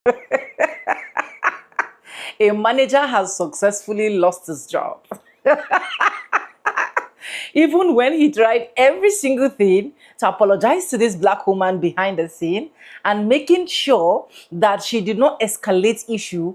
A manager has successfully lost his job. Even when he tried every single thing to apologize to this black woman behind the scene and making sure that she did not escalate issue,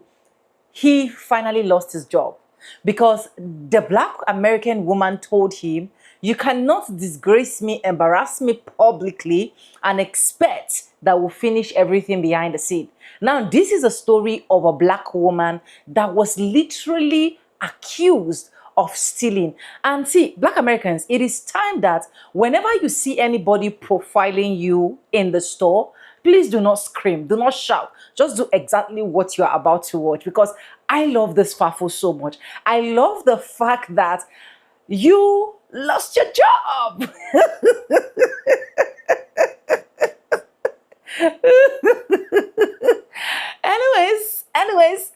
he finally lost his job because the black American woman told him, "You cannot disgrace me, embarrass me publicly and expect that we'll finish everything behind the scene." Now, this is a story of a black woman that was literally accused of stealing. And see, black Americans, it is time that whenever you see anybody profiling you in the store, please do not scream, do not shout. Just do exactly what you are about to watch, because I love this Fafo so much. I love the fact that you lost your job.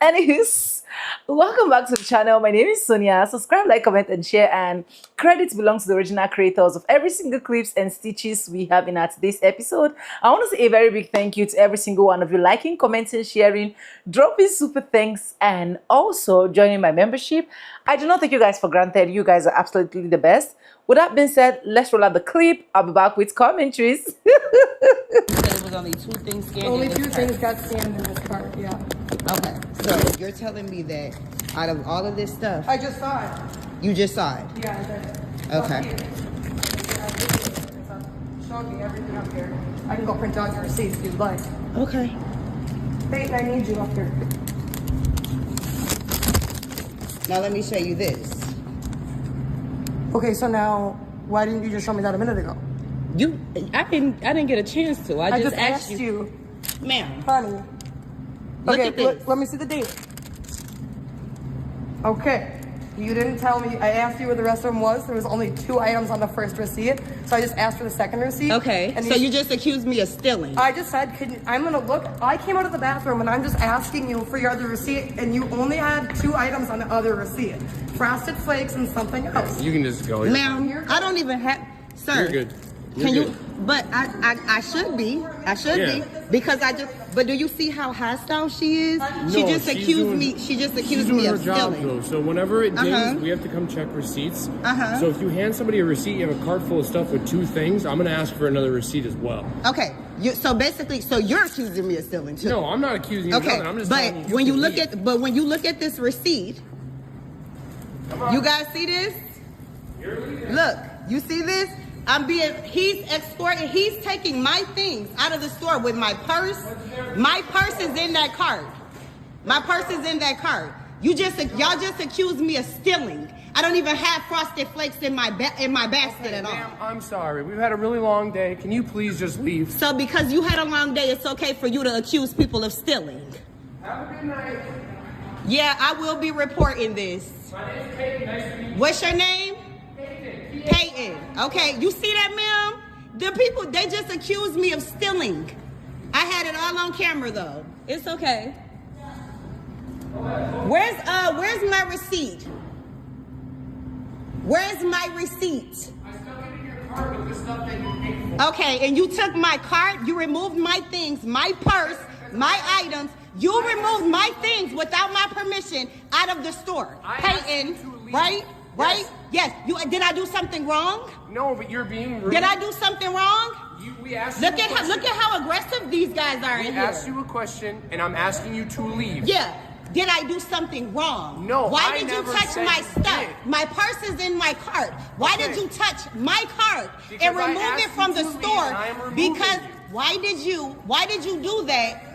Anyways, welcome back to the channel. My name is Sonia. Subscribe, like, comment, and share. And credit belongs to the original creators of every single clips and stitches we have in our today's episode. I want to say a very big thank you to every single one of you liking, commenting, sharing, dropping super thanks, and also joining my membership. I do not take you guys for granted. You guys are absolutely the best. With that being said, let's roll out the clip. I'll be back with commentaries. It was only two things scanned. Only two things got scanned in this cart, yeah. Okay, so you're telling me that out of all of this stuff, I just saw it. you just saw it? Yeah, I did. Okay. It's showing me everything up here. I can go print out your receipts if you'd like. Okay. Peyton, I need you up here. Now let me show you this. Okay, so now, why didn't you just show me that a minute ago? I didn't get a chance to. I just asked you. Ma'am. Honey. Look Okay, at this. let me see the date. Okay. You didn't tell me. I asked you where the rest of them was. There was only 2 items on the first receipt. So I just asked for the second receipt. Okay, And so you just accused me of stealing. I just said, I'm gonna look. I came out of the bathroom and I'm just asking you for your other receipt, and you only had 2 items on the other receipt: Frosted Flakes and something else. You can just go. Ma'am, I don't even have, sir. You're good. Can you, but I should be. I should be. Because but do you see how hostile she is? She just accused me of stealing. Though. So whenever it dings, we have to come check receipts. So if you hand somebody a receipt, you have a cart full of stuff with 2 things, I'm gonna ask for another receipt as well. Okay. So basically, you're accusing me of stealing too. No, I'm not accusing you of nothing. I'm just telling you. When you look at this receipt, you guys see this? Look, you see this? He's taking my things out of the store with my purse. My purse is in that cart. My purse is in that cart. Y'all just accused me of stealing. I don't even have Frosted Flakes in my basket at all. Ma'am, I'm sorry. We've had a really long day. Can you please just leave? So because you had a long day, it's okay for you to accuse people of stealing. Have a good night. Yeah, I will be reporting this. My name's Peyton. Nice to meet you. What's your name? Peyton. Okay, you see that, ma'am? The people, they just accused me of stealing. I had it all on camera though. It's okay. Where's my receipt? Where's my receipt? I stuck it in your cart with the stuff that you paid for. Okay, and you took my cart, you removed my things, my purse, my items. You removed my things without my permission out of the store. Peyton, right? Right? Yes. Did I do something wrong? No, but you're being rude. Did I do something wrong? We asked you Look at how aggressive these guys are in here. We asked you a question, and I'm asking you to leave. Yeah. Did I do something wrong? No. Why did you touch my stuff? My purse is in my cart. Why did you touch my cart and remove it from the store? Because why did you do that?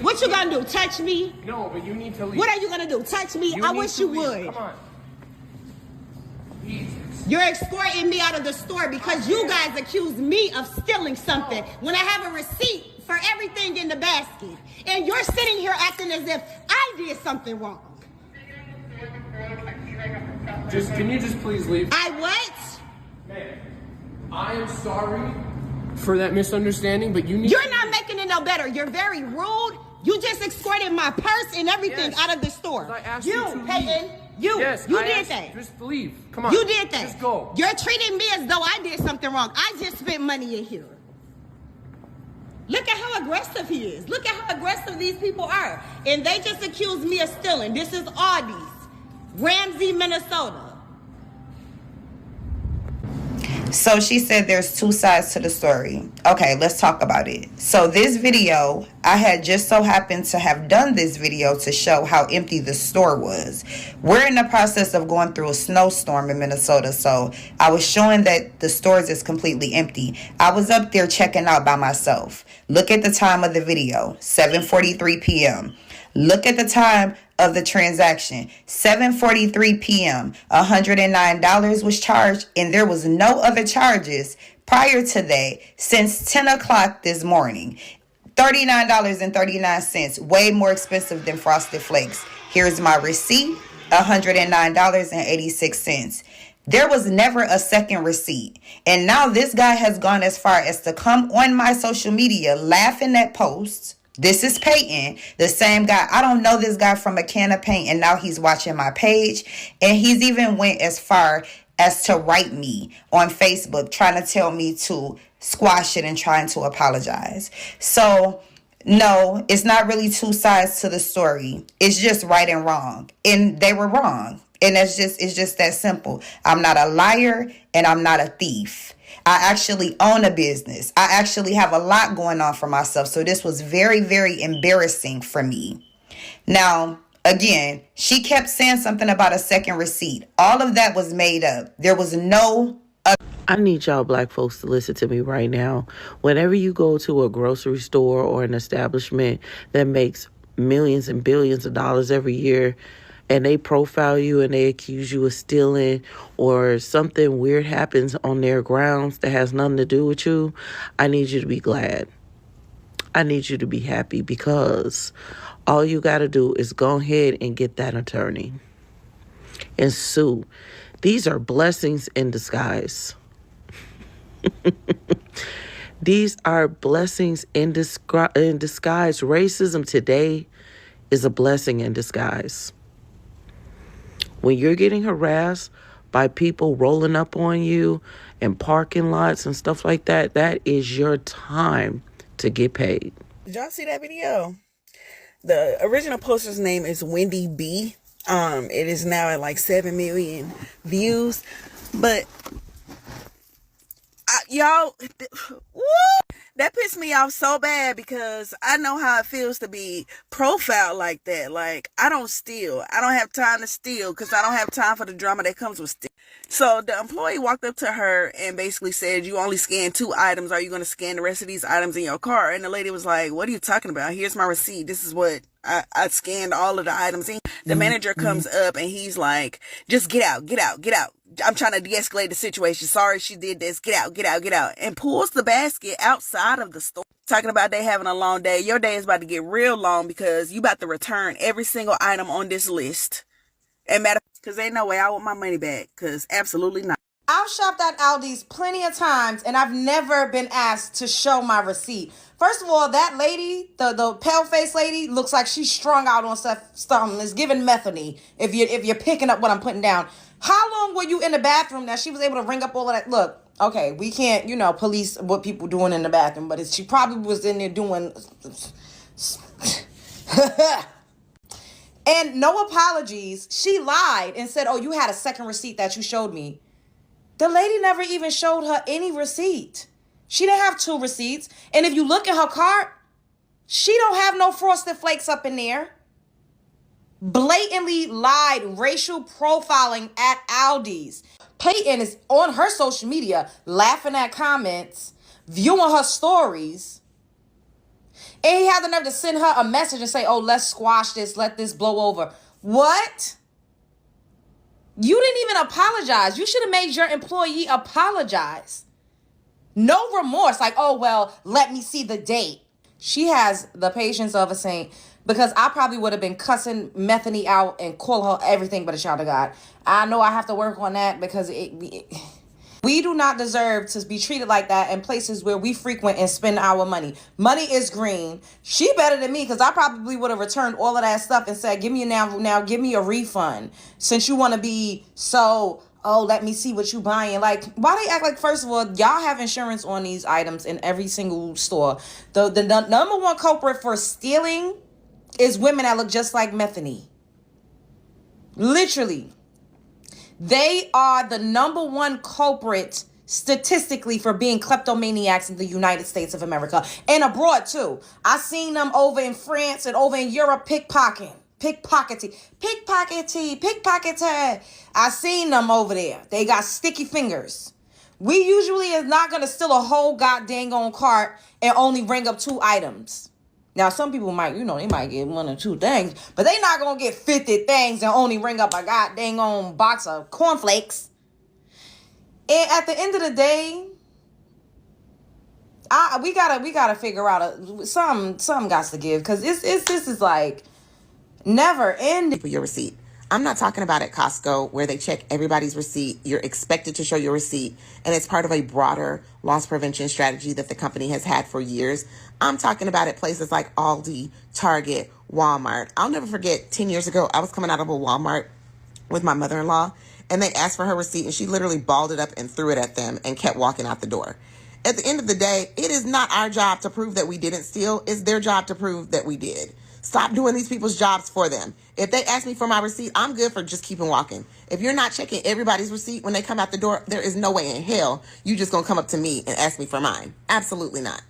What you gonna do? Touch me? No, but you need to leave. What are you gonna do? Touch me? I wish you would. Come on. Jesus. You're escorting me out of the store because you guys accused me of stealing something when I have a receipt for everything in the basket. And you're sitting here acting as if I did something wrong. Can you just please leave? I what? Ma'am, I am sorry for that misunderstanding, but you need You're not making it no better. You're very rude. You just escorted my purse and everything out of the store. I asked you to Peyton, leave. you did that. Just leave. Come on. You did that. Just go. You're treating me as though I did something wrong. I just spent money in here. Look at how aggressive he is. Look at how aggressive these people are. And they just accused me of stealing. This is Aldi's, Ramsey, Minnesota. So she said there's two sides to the story. Okay, let's talk about it. So this video, I had just so happened to have done this video to show how empty the store was. We're in the process of going through a snowstorm in Minnesota, so I was showing that the stores is completely empty. I was up there checking out by myself. Look at the time of the video, 7:43 p.m. Look at the time of the transaction, 7:43 p.m. $109 was charged, and there was no other charges prior to that since 10 o'clock this morning. $39.39, way more expensive than Frosted Flakes. Here's my receipt, $109.86. There was never a second receipt. And now this guy has gone as far as to come on my social media laughing at posts. This is Peyton, the same guy. I don't know this guy from a can of paint, and now he's watching my page. And he's even went as far as to write me on Facebook, trying to tell me to squash it and trying to apologize. So, no, it's not really two sides to the story. It's just right and wrong. And they were wrong. And it's just that simple. I'm not a liar, and I'm not a thief. I actually own a business. I actually have a lot going on for myself. So this was very, very embarrassing for me. Now, again, she kept saying something about a second receipt. All of that was made up. There was no... I need y'all black folks to listen to me right now. Whenever you go to a grocery store or an establishment that makes millions and billions of dollars every year, and they profile you and they accuse you of stealing, or something weird happens on their grounds that has nothing to do with you, I need you to be glad. I need you to be happy, because all you got to do is go ahead and get that attorney and sue. These are blessings in disguise. These are blessings in disguise. Racism today is a blessing in disguise. When you're getting harassed by people rolling up on you in parking lots and stuff like that, that is your time to get paid. Did y'all see that video? The original poster's name is Wendy B. It is now at like 7 million views. But y'all, woo, that pissed me off so bad, because I know how it feels to be profiled like that. Like, I don't steal. I don't have time to steal, because I don't have time for the drama that comes with stealing. So the employee walked up to her and basically said, you only scanned 2 items. Are you going to scan the rest of these items in your car? And the lady was like, what are you talking about? Here's my receipt. This is what I scanned all of the items in. The manager comes up and he's like, just get out, get out, get out. I'm trying to de-escalate the situation. Sorry she did this. Get out, get out, get out. And pulls the basket outside of the store. Talking about they having a long day. Your day is about to get real long, because you about to return every single item on this list. And matter, because ain't no way I want my money back. Because absolutely not. I've shopped at Aldi's plenty of times, and I've never been asked to show my receipt. First of all, that lady, the pale-faced lady, looks like she's strung out on stuff. It's giving methane if you're picking up what I'm putting down. How long were you in the bathroom that she was able to ring up all of that? Look, okay, we can't, police what people doing in the bathroom, but she probably was in there doing... And no apologies. She lied and said, oh, you had a second receipt that you showed me. The lady never even showed her any receipt. She didn't have 2 receipts. And if you look at her cart, she don't have no Frosted Flakes up in there. Blatantly lied, racial profiling at Aldi's. Peyton is on her social media laughing at comments, viewing her stories. And he had the nerve to send her a message and say, oh, let's squash this, let this blow over. What? You didn't even apologize. You should have made your employee apologize. No remorse. Like, oh, well, let me see the date. She has the patience of a saint, because I probably would have been cussing Methany out and call her everything but a child of God. I know I have to work on that, because we do not deserve to be treated like that in places where we frequent and spend our money. Money is green. She better than me, because I probably would have returned all of that stuff and said, give me now give me a refund, since you want to be so oh, let me see what you buying. Like, why they act like, first of all, y'all have insurance on these items in every single store. The number one culprit for stealing is women that look just like Methany. Literally. They are the number one culprit statistically for being kleptomaniacs in the United States of America and abroad too. I seen them over in France and over in Europe pickpocketing. I seen them over there. They got sticky fingers. We usually is not going to steal a whole goddamn on cart and only bring up 2 items. Now, some people might, they might get 1 or 2 things, but they not going to get 50 things and only bring up a goddamn on box of cornflakes. And at the end of the day, we gotta figure out something got to give, because this is like never ending. For your receipt. I'm not talking about at Costco where they check everybody's receipt. You're expected to show your receipt, and it's part of a broader loss prevention strategy that the company has had for years. I'm talking about at places like Aldi, Target, Walmart. I'll never forget 10 years ago, I was coming out of a Walmart with my mother-in-law, and they asked for her receipt, and she literally balled it up and threw it at them and kept walking out the door. At the end of the day, it is not our job to prove that we didn't steal. It's their job to prove that we did. Stop doing these people's jobs for them. If they ask me for my receipt, I'm good for just keeping walking. If you're not checking everybody's receipt when they come out the door, there is no way in hell you just gonna come up to me and ask me for mine. Absolutely not.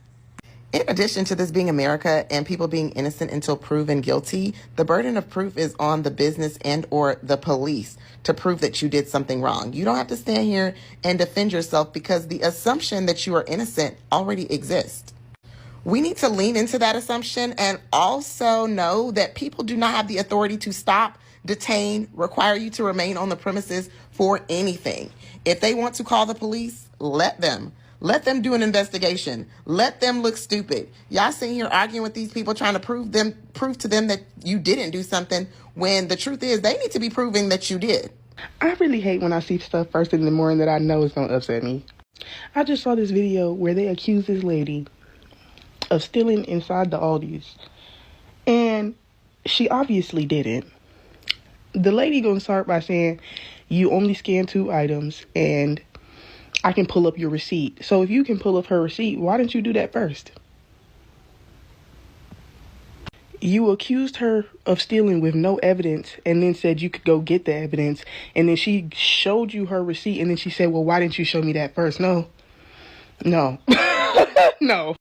In addition to this being America and people being innocent until proven guilty, the burden of proof is on the business and or the police to prove that you did something wrong. You don't have to stand here and defend yourself because the assumption that you are innocent already exists. We need to lean into that assumption and also know that people do not have the authority to stop, detain, require you to remain on the premises for anything. If they want to call the police, let them. Let them do an investigation. Let them look stupid. Y'all sitting here arguing with these people trying to prove to them that you didn't do something when the truth is they need to be proving that you did. I really hate when I see stuff first thing in the morning that I know is going to upset me. I just saw this video where they accuse this lady of stealing inside the Aldi's, and she obviously didn't. The lady gonna start by saying, you only scan 2 items and I can pull up your receipt. So if you can pull up her receipt, why didn't you do that first? You accused her of stealing with no evidence and then said you could go get the evidence, and then she showed you her receipt and then she said, well, why didn't you show me that first? No. No.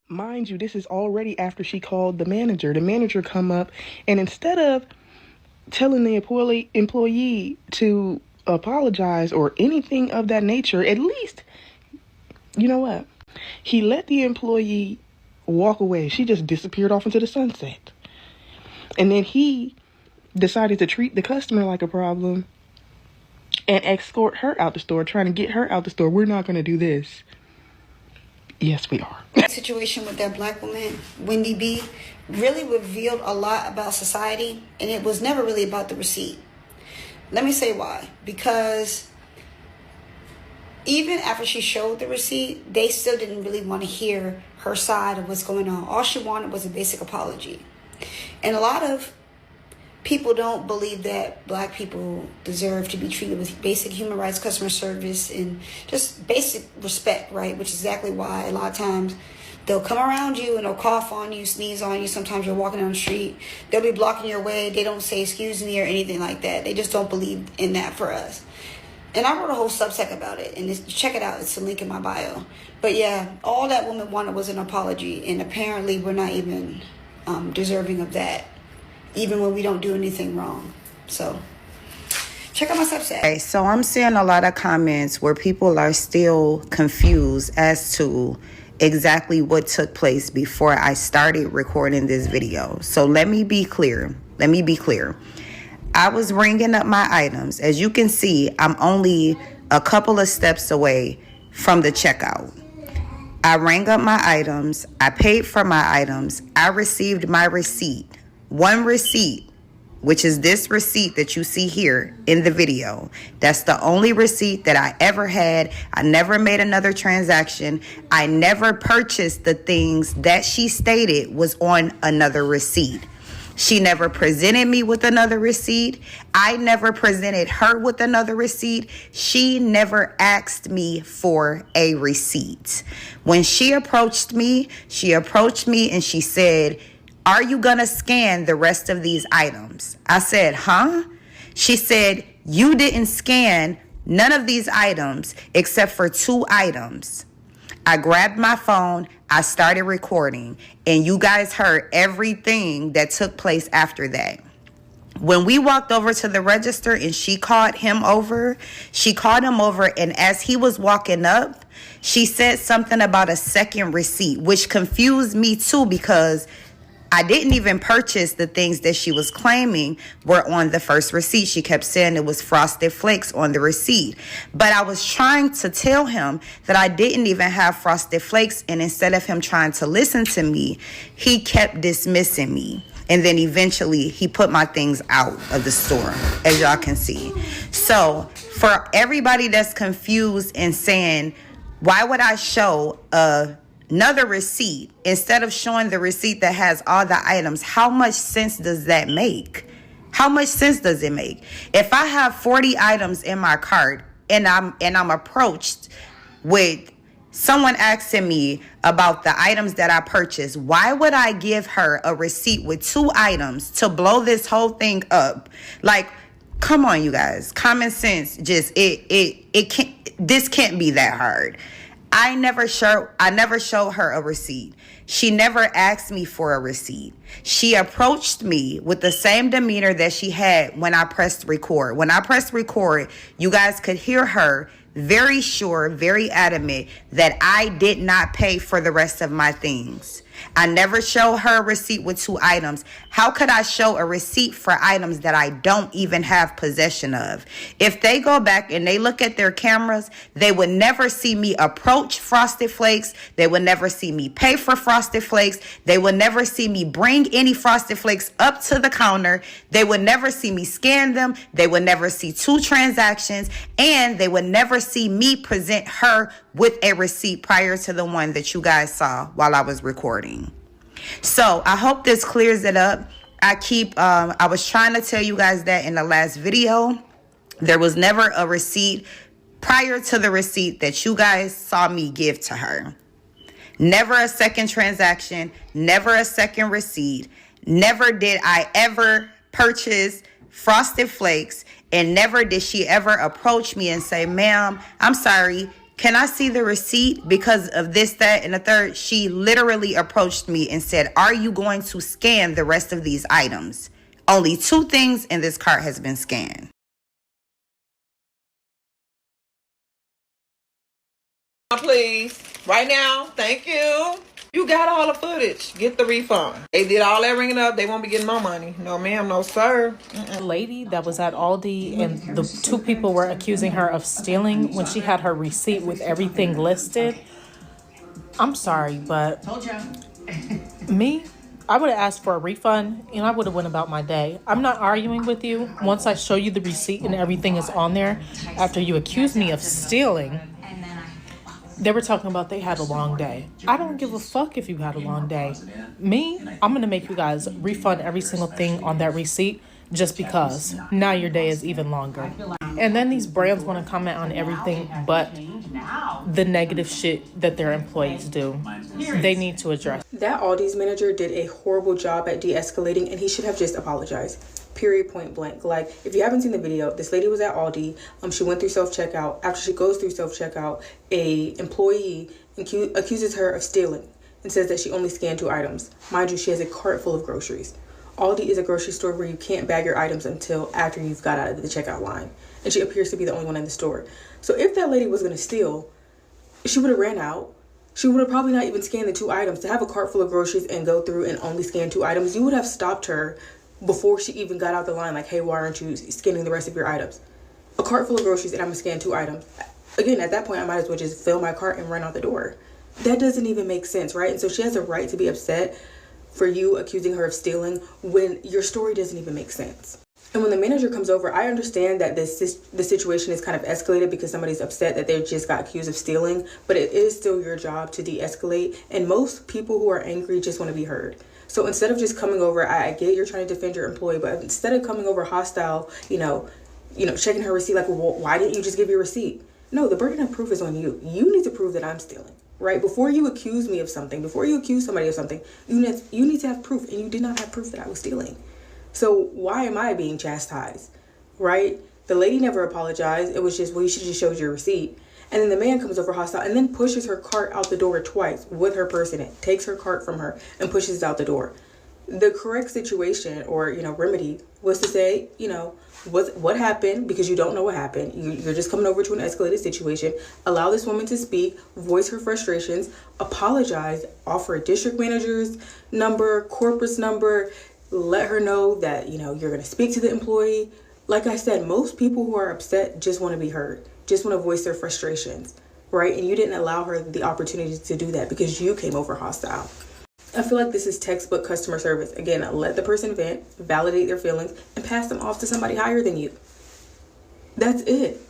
Mind you, this is already after she called the manager. The manager come up, and instead of telling the employee to apologize or anything of that nature, at least, you know what? He let the employee walk away. She just disappeared off into the sunset. And then he decided to treat the customer like a problem and escort her out the store, trying to get her out the store. We're not going to do this. Yes, we are. That situation with that black woman, Wendy B, really revealed a lot about society, and it was never really about the receipt. Let me say why. Because even after she showed the receipt, they still didn't really want to hear her side of what's going on. All she wanted was a basic apology. And a lot of people don't believe that black people deserve to be treated with basic human rights, customer service, and just basic respect, right? Which is exactly why a lot of times they'll come around you and they'll cough on you, sneeze on you. Sometimes you're walking down the street, they'll be blocking your way. They don't say excuse me or anything like that. They just don't believe in that for us. And I wrote a whole Substack about it, and check it out. It's a link in my bio. But yeah, all that woman wanted was an apology, and apparently we're not even deserving of that, even when we don't do anything wrong. So check out my Substack. Okay, so I'm seeing a lot of comments where people are still confused as to exactly what took place before I started recording this video. So let me be clear. I was ringing up my items. As you can see, I'm only a couple of steps away from the checkout. I rang up my items. I paid for my items. I received my receipt. One receipt, which is this receipt that you see here in the video. That's the only receipt that I ever had. I never made another transaction. I never purchased the things that she stated was on another receipt. She never presented me with another receipt. I never presented her with another receipt. She never asked me for a receipt. When she approached me and she said, "Are you gonna scan the rest of these items?" I said, "Huh?" She said, "You didn't scan none of these items except for 2 items." I grabbed my phone, I started recording, and you guys heard everything that took place after that. When we walked over to the register and she called him over, and as he was walking up, she said something about a second receipt, which confused me too, because I didn't even purchase the things that she was claiming were on the first receipt. She kept saying it was Frosted Flakes on the receipt. But I was trying to tell him that I didn't even have Frosted Flakes, and instead of him trying to listen to me, he kept dismissing me. And then eventually he put my things out of the store, as y'all can see. So for everybody that's confused and saying, why would I show another receipt instead of showing the receipt that has all the items? How much sense does that make? How much sense does it make? If I have 40 items in my cart and I'm approached with someone asking me about the items that I purchased, why would I give her a receipt with 2 items to blow this whole thing up? Like, come on, you guys. Common sense, just it can't. This can't be that hard. I never showed her a receipt. She never asked me for a receipt. She approached me with the same demeanor that she had when I pressed record. When I pressed record, you guys could hear her very sure, very adamant that I did not pay for the rest of my things. I never showed her a receipt with 2 items. How could I show a receipt for items that I don't even have possession of? If they go back and they look at their cameras, they would never see me approach Frosted Flakes. They would never see me pay for Frosted Flakes. They would never see me bring any Frosted Flakes up to the counter. They would never see me scan them. They would never see 2 transactions. And they would never see me present her with a receipt prior to the one that you guys saw while I was recording. So I hope this clears it up. I was trying to tell you guys that in the last video, there was never a receipt prior to the receipt that you guys saw me give to her. Never a second transaction, never a second receipt. Never did I ever purchase Frosted Flakes, and never did she ever approach me and say, "Ma'am, I'm sorry, can I see the receipt because of this, that, and the third?" She literally approached me and said, "Are you going to scan the rest of these items?" Only 2 things in this cart has been scanned. Please, right now, thank you. You got all the footage. Get the refund. They did all that ringing up. They won't be getting my money. No, ma'am. No, sir. A lady that was at Aldi, and the 2 people were accusing her of stealing when she had her receipt with everything listed. I'm sorry, but me, I would have asked for a refund and I would have went about my day. I'm not arguing with you. Once I show you the receipt and everything is on there, after you accuse me of stealing, they were talking about they had a long day. I don't give a fuck if you had a long day. Me, I'm going to make you guys refund every single thing on that receipt just because now your day is even longer. And then these brands want to comment on everything but the negative shit that their employees do. They need to address. That Aldi's manager did a horrible job at de-escalating, and he should have just apologized. Period, point blank. Like, if you haven't seen the video, this lady was at Aldi. She went through self-checkout. After she goes through self-checkout, a employee accuses her of stealing and says that she only scanned 2 items. Mind you, she has a cart full of groceries. Aldi is a grocery store where you can't bag your items until after you've got out of the checkout line. And she appears to be the only one in the store. So if that lady was going to steal, she would have ran out. She would have probably not even scanned the 2 items. To have a cart full of groceries and go through and only scan 2 items, you would have stopped her before she even got out the line. Like, hey, why aren't you scanning the rest of your items? A cart full of groceries and I'm going to scan 2 items. Again, at that point, I might as well just fill my cart and run out the door. That doesn't even make sense, right? And so she has a right to be upset for you accusing her of stealing when your story doesn't even make sense. And when the manager comes over, I understand that the situation is kind of escalated because somebody's upset that they just got accused of stealing, but it is still your job to de-escalate. And most people who are angry just want to be heard. So instead of just coming over, I get you're trying to defend your employee, but instead of coming over hostile, checking her receipt, like, well, why didn't you just give your receipt? No, the burden of proof is on you. You need to prove that I'm stealing, right? Before you accuse me of something, before you accuse somebody of something, you need to have proof, and you did not have proof that I was stealing. So why am I being chastised, right? The lady never apologized. It was just, well, you should have just showed your receipt. And then the man comes over hostile and then pushes her cart out the door twice with her purse in it, takes her cart from her and pushes it out the door. The correct situation or, remedy was to say, what happened, because you don't know what happened. You're just coming over to an escalated situation. Allow this woman to speak, voice her frustrations, apologize, offer a district manager's number, corporate's number, let her know that, you're going to speak to the employee. Like I said, most people who are upset just want to be heard, just want to voice their frustrations, right? And you didn't allow her the opportunity to do that because you came over hostile. I feel like this is textbook customer service. Again, let the person vent, validate their feelings, and pass them off to somebody higher than you. That's it.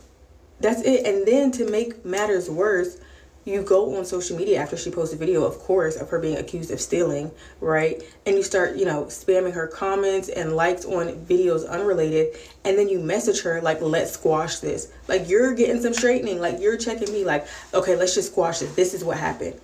And then to make matters worse, you go on social media after she posts a video, of course, of her being accused of stealing, right? And you start, spamming her comments and likes on videos unrelated. And then you message her like, let's squash this. Like, you're getting some straightening. Like, you're checking me like, okay, let's just squash it. This is what happened.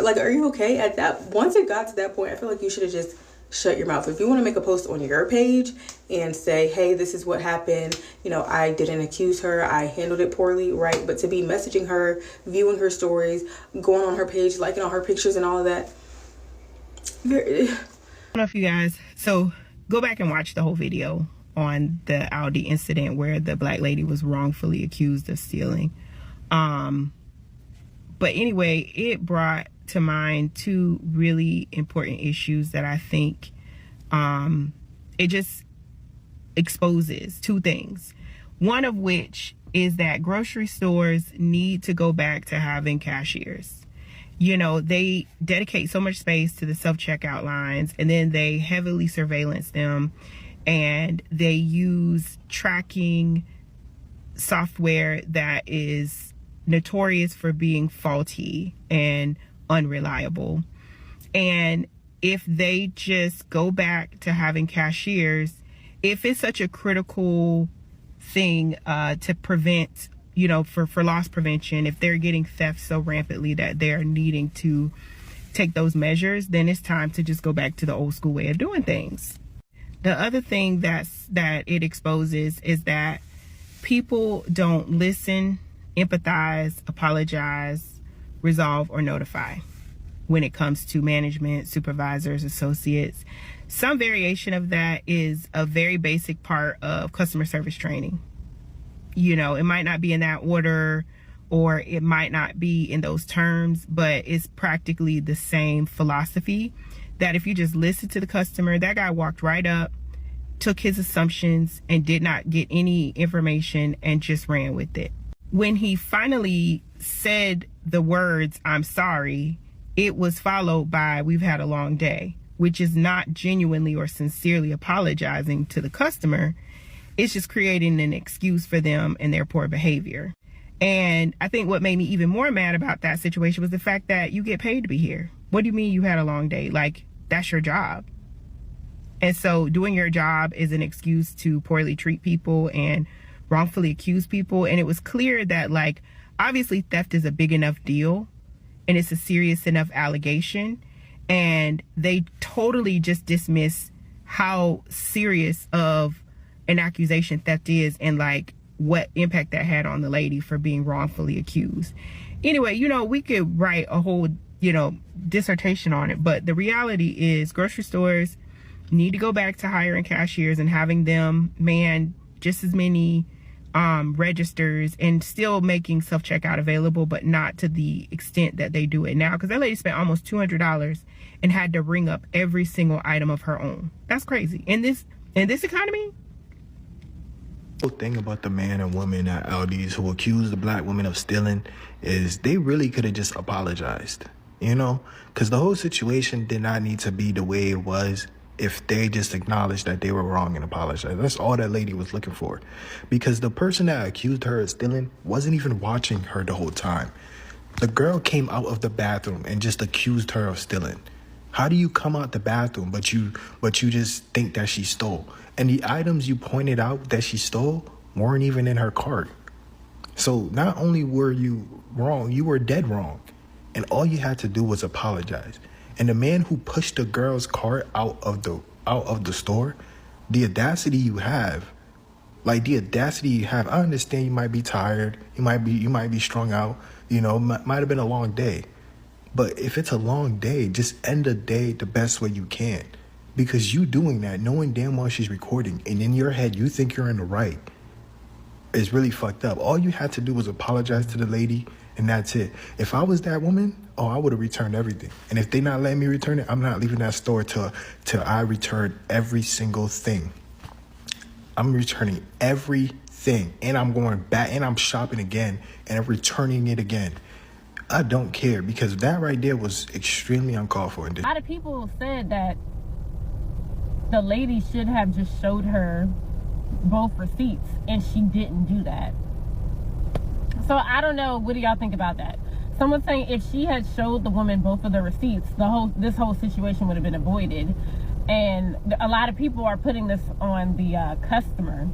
Like, are you okay at that? Once it got to that point, I feel like you should have just shut your mouth. If you want to make a post on your page and say, hey, this is what happened, I didn't accuse her, I handled it poorly, right? But to be messaging her, viewing her stories, going on her page, liking all her pictures and all of that. I don't know if you guys, so go back and watch the whole video on the Audi incident where the black lady was wrongfully accused of stealing. But anyway, it brought to mind two really important issues that I think it just exposes two things. One of which is that grocery stores need to go back to having cashiers. They dedicate so much space to the self-checkout lines, and then they heavily surveillance them, and they use tracking software that is notorious for being faulty and unreliable. And if they just go back to having cashiers, if it's such a critical thing to prevent, for loss prevention, if they're getting theft so rampantly that they're needing to take those measures, then it's time to just go back to the old school way of doing things. The other thing that it exposes is that people don't listen, empathize, apologize, resolve, or notify when it comes to management, supervisors, associates. Some variation of that is a very basic part of customer service training. It might not be in that order, or it might not be in those terms, but it's practically the same philosophy that if you just listen to the customer, that guy walked right up, took his assumptions, and did not get any information and just ran with it. When he finally said the words, "I'm sorry," it was followed by, "We've had a long day," which is not genuinely or sincerely apologizing to the customer. It's just creating an excuse for them and their poor behavior. And I think what made me even more mad about that situation was the fact that you get paid to be here. What do you mean you had a long day? Like, that's your job. And so doing your job is an excuse to poorly treat people and wrongfully accuse people. And it was clear that, like, obviously theft is a big enough deal and it's a serious enough allegation, and they totally just dismiss how serious of an accusation theft is and like what impact that had on the lady for being wrongfully accused. Anyway, we could write a whole dissertation on it, but the reality is grocery stores need to go back to hiring cashiers and having them man just as many registers, and still making self-checkout available, but not to the extent that they do it now, because that lady spent almost $200 and had to ring up every single item of her own. That's crazy. In this economy. The thing about the man and woman at Aldi's who accused the black woman of stealing is they really could have just apologized, because the whole situation did not need to be the way it was if they just acknowledged that they were wrong and apologized. That's all that lady was looking for, because the person that accused her of stealing wasn't even watching her the whole time. The girl came out of the bathroom and just accused her of stealing. How do you come out the bathroom but you just think that she stole? And the items you pointed out that she stole weren't even in her cart. So not only were you wrong, you were dead wrong. And all you had to do was apologize. And the man who pushed the girl's cart out of the store, the audacity you have, I understand you might be tired, you might be strung out, might have been a long day. But if it's a long day, just end the day the best way you can. Because you doing that, knowing damn well she's recording, and in your head you think you're in the right, is really fucked up. All you had to do was apologize to the lady, and that's it. If I was that woman, I would have returned everything. And if they not letting me return it, I'm not leaving that store till I return every single thing. I'm returning everything, and I'm going back, and I'm shopping again, and I'm returning it again. I don't care, because that right there was extremely uncalled for. A lot of people said that the lady should have just showed her both receipts, and she didn't do that. So I don't know, what do y'all think about that? Someone's saying if she had showed the woman both of the receipts, this whole situation would have been avoided. And a lot of people are putting this on the customer.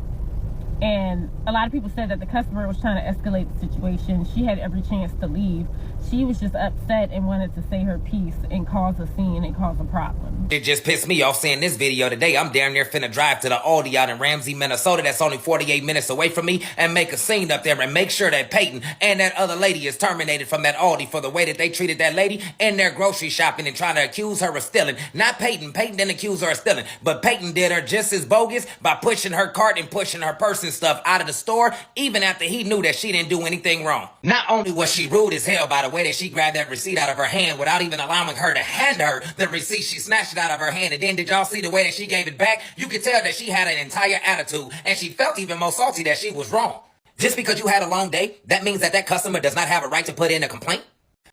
And a lot of people said that the customer was trying to escalate the situation. She had every chance to leave. She was just upset and wanted to say her piece and cause a scene and cause a problem. It just pissed me off seeing this video today. I'm damn near finna drive to the Aldi out in Ramsey, Minnesota. That's only 48 minutes away from me, and make a scene up there and make sure that Peyton and that other lady is terminated from that Aldi for the way that they treated that lady in their grocery shopping and trying to accuse her of stealing. Not Peyton. Peyton didn't accuse her of stealing, but Peyton did her just as bogus by pushing her cart and pushing her purse and stuff out of the store, even after he knew that she didn't do anything wrong. Not only was she rude as hell by the way that she grabbed that receipt out of her hand without even allowing her to hand her the receipt, she snatched it out of her hand, and then did y'all see the way that she gave it back? You could tell that she had an entire attitude, and she felt even more salty that she was wrong. Just because you had a long day, that means that customer does not have a right to put in a complaint?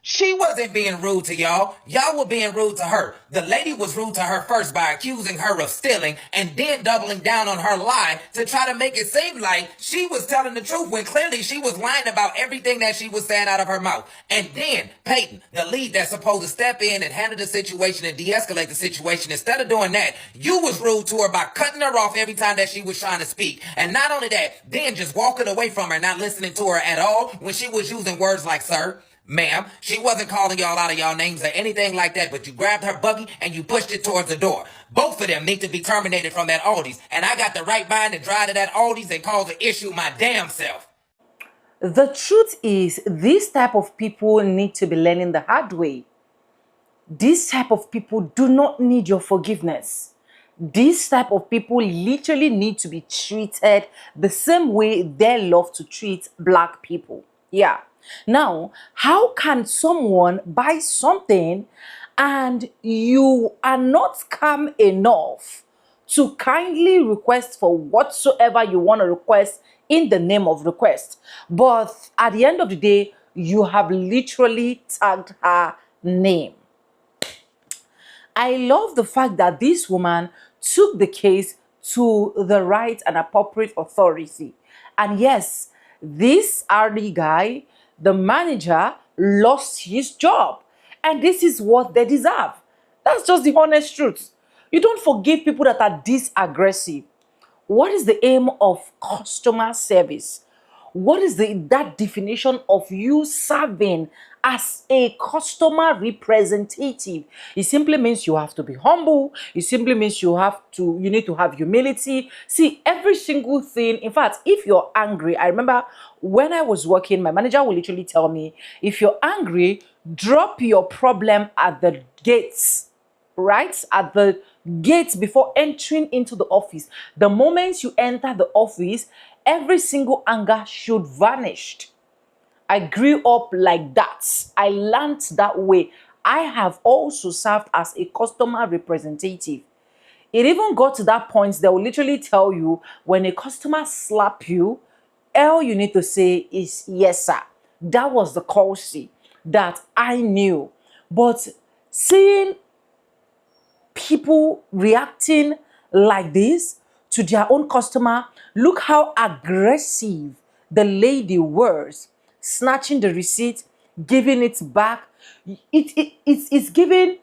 She wasn't being rude to y'all. Y'all were being rude to her. The lady was rude to her first by accusing her of stealing and then doubling down on her lie to try to make it seem like she was telling the truth when clearly she was lying about everything that she was saying out of her mouth. And then Peyton, the lead that's supposed to step in and handle the situation and de-escalate the situation, instead of doing that, you was rude to her by cutting her off every time that she was trying to speak. And not only that, then just walking away from her, not listening to her at all when she was using words like sir, ma'am. She wasn't calling y'all out of y'all names or anything like that, but you grabbed her buggy and you pushed it towards the door. Both of them need to be terminated from that Aldi's, and I got the right mind to drive to that Aldi's and cause the issue my damn self. The truth is, this type of people need to be learning the hard way. This type of people do not need your forgiveness. This type of people literally need to be treated the same way they love to treat black people. Yeah. Now, how can someone buy something and you are not calm enough to kindly request for whatsoever you want to request in the name of request, but at the end of the day, you have literally tagged her name? I love the fact that this woman took the case to the right and appropriate authority. And yes, this RD guy, the manager, lost his job. And this is what they deserve. That's just the honest truth. You don't forgive people that are this aggressive. What is the aim of customer service? What is that definition of you serving as a customer representative? It simply means you have to be humble. It simply means you need to have humility. See, every single thing. In fact, if you're angry, I remember when I was working, my manager will literally tell me, if you're angry, drop your problem at the gates, right? At the gates before entering into the office. The moment you enter the office, every single anger should vanish. I grew up like that. I learned that way. I have also served as a customer representative. It even got to that point, they will literally tell you, when a customer slap you, all you need to say is, yes, sir. That was the courtesy that I knew. But seeing people reacting like this to their own customer, look how aggressive the lady was, snatching the receipt, giving it back. It's giving,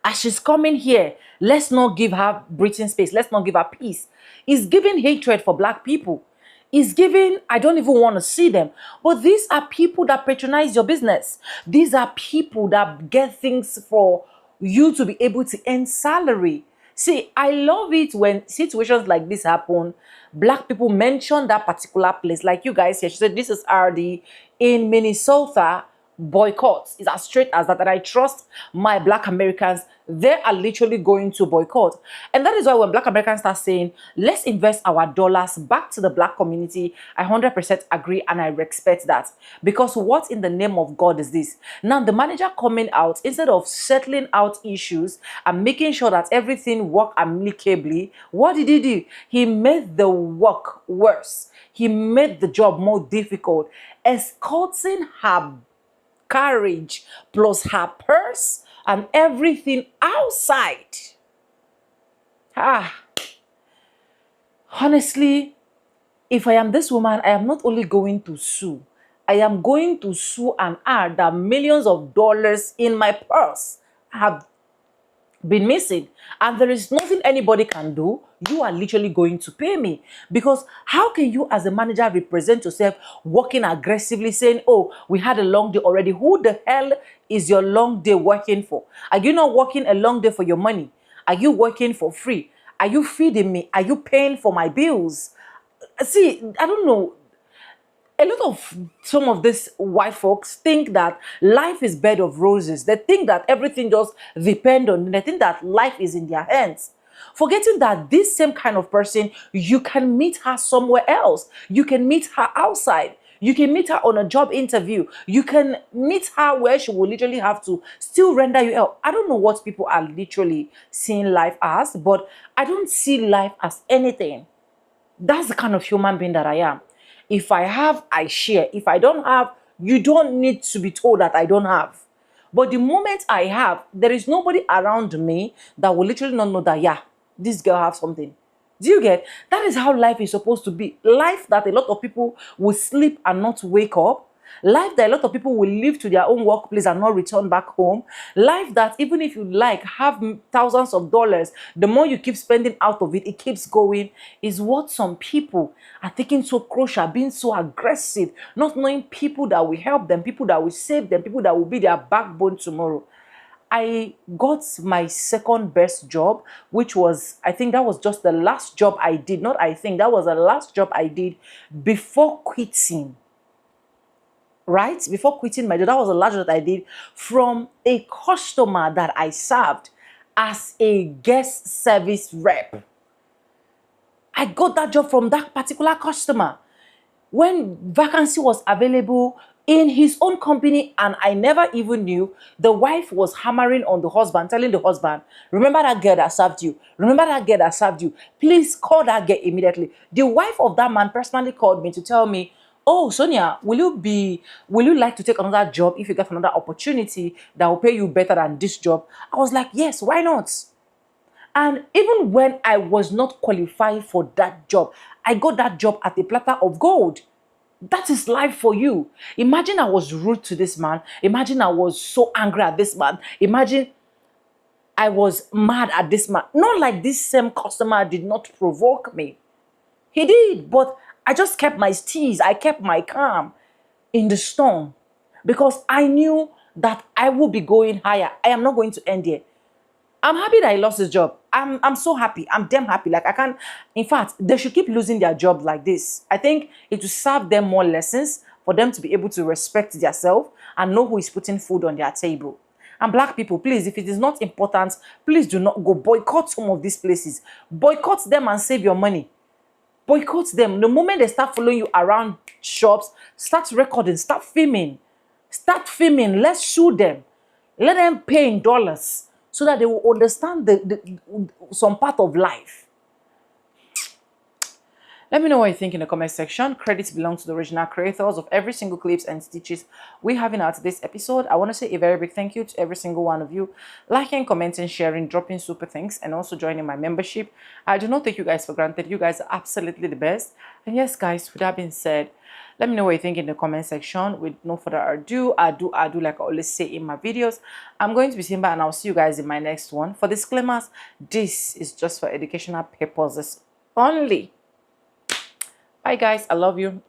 as she's coming here, let's not give her breathing space. Let's not give her peace. It's giving hatred for black people. It's giving, I don't even want to see them. But these are people that patronize your business. These are people that get things for you to be able to earn salary. See, I love it when situations like this happen. Black people mention that particular place. Like you guys here, she said, this is RD in Minnesota. Boycott. It's as straight as that. And I trust my black Americans, they are literally going to boycott. And that is why when black Americans start saying, let's invest our dollars back to the black community, I 100% agree and I respect that. Because what in the name of God is this? Now the manager coming out, instead of settling out issues and making sure that everything worked amicably, what did he do? He made the work worse. He made the job more difficult, escorting her carriage plus her purse and everything outside. Honestly, if I am this woman, I am not only going to sue, I am going to sue and add that millions of dollars in my purse have been missing, and there is nothing anybody can do. You are literally going to pay me. Because how can you as a manager represent yourself working aggressively saying, oh, we had a long day already? Who the hell is your long day working for? Are you not working a long day for your money? Are you working for free? Are you feeding me? Are you paying for my bills? See, I don't know. A lot of some of these white folks think that life is bed of roses. They think that everything just depends on them. They think that life is in their hands. Forgetting that this same kind of person, you can meet her somewhere else. You can meet her outside. You can meet her on a job interview. You can meet her where she will literally have to still render you help. I don't know what people are literally seeing life as, but I don't see life as anything. That's the kind of human being that I am. If I have, I share. If I don't have, you don't need to be told that I don't have. But the moment I have, there is nobody around me that will literally not know that, yeah, this girl has something. Do you get? That is how life is supposed to be. Life that a lot of people will sleep and not wake up. Life that a lot of people will leave to their own workplace and not return back home. Life that even if you like have thousands of dollars, the more you keep spending out of it, it keeps going, is what some people are taking so crucial, being so aggressive, not knowing people that will help them, people that will save them, people that will be their backbone tomorrow. I got my second best job, which was, I think that was just the last job I did. Not I think, that was the last job I did before quitting. Right? Before quitting my job, that was the last job that I did from a customer that I served as a guest service rep. I got that job from that particular customer. When vacancy was available in his own company and I never even knew, the wife was hammering on the husband, telling the husband, remember that girl that served you? Remember that girl that served you? Please call that girl immediately. The wife of that man personally called me to tell me, oh, Sonia, will you like to take another job if you get another opportunity that will pay you better than this job? I was like, yes, why not? And even when I was not qualified for that job, I got that job at a platter of gold. That is life for you. Imagine I was rude to this man. Imagine I was so angry at this man. Imagine I was mad at this man. Not like this same customer did not provoke me. He did, but I just kept my steez. I kept my calm in the storm because I knew that I would be going higher. I am not going to end here. I'm happy that I lost his job. I'm so happy. I'm damn happy. Like I can't. In fact, they should keep losing their job like this. I think it will serve them more lessons for them to be able to respect themselves and know who is putting food on their table. And black people, please, if it is not important, please do not go boycott some of these places. Boycott them and save your money. Boycott them. The moment they start following you around shops, start recording, start filming. Start filming. Let's sue them. Let them pay in dollars so that they will understand some part of life. Let me know what you think in the comment section. Credits belong to the original creators of every single clips and stitches we have in our today's episode. I want to say a very big thank you to every single one of you liking, commenting, sharing, dropping super thanks, and also joining my membership. I do not take you guys for granted. You guys are absolutely the best. And yes, guys, with that being said, Let me know what you think in the comment section. With no further ado, I do like I always say in my videos, I'm going to be Simba, and I'll see you guys in my next one. For disclaimers, this is just for educational purposes only. Bye guys, I love you.